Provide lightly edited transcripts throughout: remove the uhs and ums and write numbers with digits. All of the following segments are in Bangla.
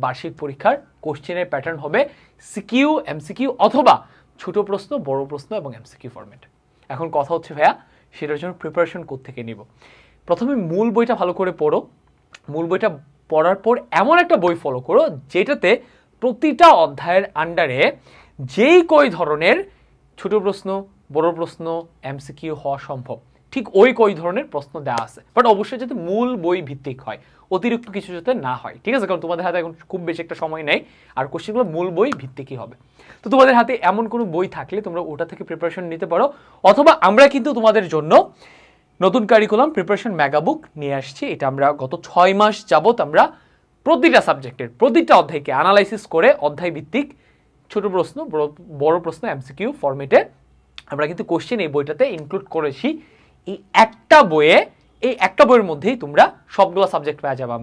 বার্ষিক পরীক্ষার কোশ্চেনের প্যাটার্ন হবে সিকিউ, এমসিকিউ অথবা ছোট প্রশ্ন, বড় প্রশ্ন এবং এমসিকিউ ফরম্যাট। এখন কথা হচ্ছে ভাইয়া সেটার জন্য প্রিপারেশন কোত্থেকে নিব? প্রথমে মূল বইটা ভালো করে পড়ো। মূল বইটা পড়ার পর এমন একটা বই ফলো করো যেটাতে প্রতিটা অধ্যায়ের আন্ডারে যেই কই ধরনের ছোট প্রশ্ন, বড় প্রশ্ন, এমসিকিউ হওয়া সম্ভব ঠিক ওই কই ধরনের প্রশ্ন দেওয়া আছে, বাট অবশ্যই যাতে মূল বই ভিত্তিক হয়, অতিরিক্ত কিছু যাতে না হয়, ঠিক আছে? কারণ তোমাদের হাতে এখন খুব বেশি একটা সময় নেই, আর কোশ্চেনগুলো মূল বই ভিত্তিকই হবে। তো তোমাদের হাতে এমন কোনো বই থাকলে তোমরা ওটা থেকে প্রিপারেশন নিতে পারো, অথবা আমরা কিন্তু তোমাদের জন্য নতুন কারিকুলাম প্রিপারেশন মেগা বুক নিয়ে আসছি। এটা আমরা গত 6 মাস যাবত আমরা প্রতিটা সাবজেক্টের প্রতিটা অধ্যায়কে অ্যানালাইসিস করে অধ্যায় ভিত্তিক ছোট প্রশ্ন, বড় প্রশ্ন, এমসিকিউ ফরম্যাটে আমরা কিন্তু কোশ্চেন এই বইটাতে ইনক্লুড করেছি। এই একটা বইয়ের মধ্যেই তোমরা সবগুলো সাবজেক্ট পেয়ে যাবে।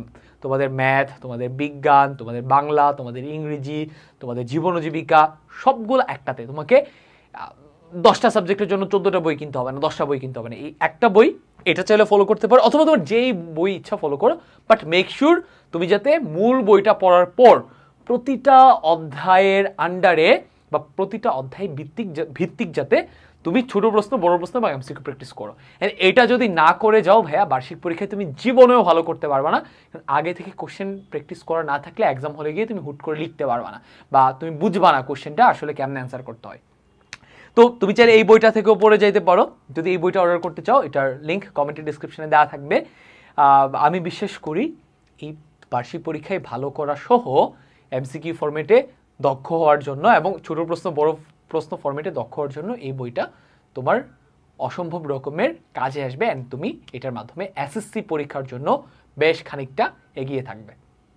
তোমাদের ম্যাথ, তোমাদের বিজ্ঞান, তোমাদের বাংলা, তোমাদের ইংরেজি, তোমাদের জীবন ও জীবিকা সবগুলো একটাতে। তোমাকে 10টা সাবজেক্টের জন্য 14টা বই কিনতে হবে না, 10টা বই কিনতে হবে না, এই একটা বই এটা চাইলে ফলো করতে পারো, অথবা তোমার যেই বই ইচ্ছা ফলো করো, বাট মেক শিওর তুমি যাতে মূল বইটা পড়ার পর প্রতিটা অধ্যায়ের আন্ডারে বা প্রতিটা অধ্যায় ভিত্তিক যাতে তুমি ছোট প্রশ্ন, বড় প্রশ্ন বা এমসিকিউ প্র্যাকটিস করো। এটা যদি না করে যাও ভাইয়া, বার্ষিক পরীক্ষায় তুমি জীবনেও ভালো করতে পারবে না। আগে থেকে কোশ্চেন প্র্যাকটিস করা না থাকলে এক্সাম হলে গিয়ে তুমি হুট করে লিখতে পারবে না, বা তুমি বুঝবা না কোশ্চেনটা আসলে কেমনে অ্যান্সার করতে হয়। তো তুমি চাইলে এই বইটা থেকেও পড়ে যাইতে পারো। যদি এই বইটা অর্ডার করতে চাও, এটার লিঙ্ক কমেন্টের ডিসক্রিপশনে দেওয়া থাকবে। আমি বিশ্বাস করি এই বার্ষিক পরীক্ষায় ভালো করা সহ এমসিকিউ ফরম্যাটে দক্ষ হওয়ার জন্য এবং ছোট প্রশ্ন, বড় প্রশ্ন ফরম্যাটে দক্ষ হওয়ার জন্য এই বইটা তোমার অসম্ভব রকমের কাজে আসবে, অ্যান্ড তুমি এটার মাধ্যমে এসএসসি পরীক্ষার জন্য বেশ খানিকটা এগিয়ে থাকবে।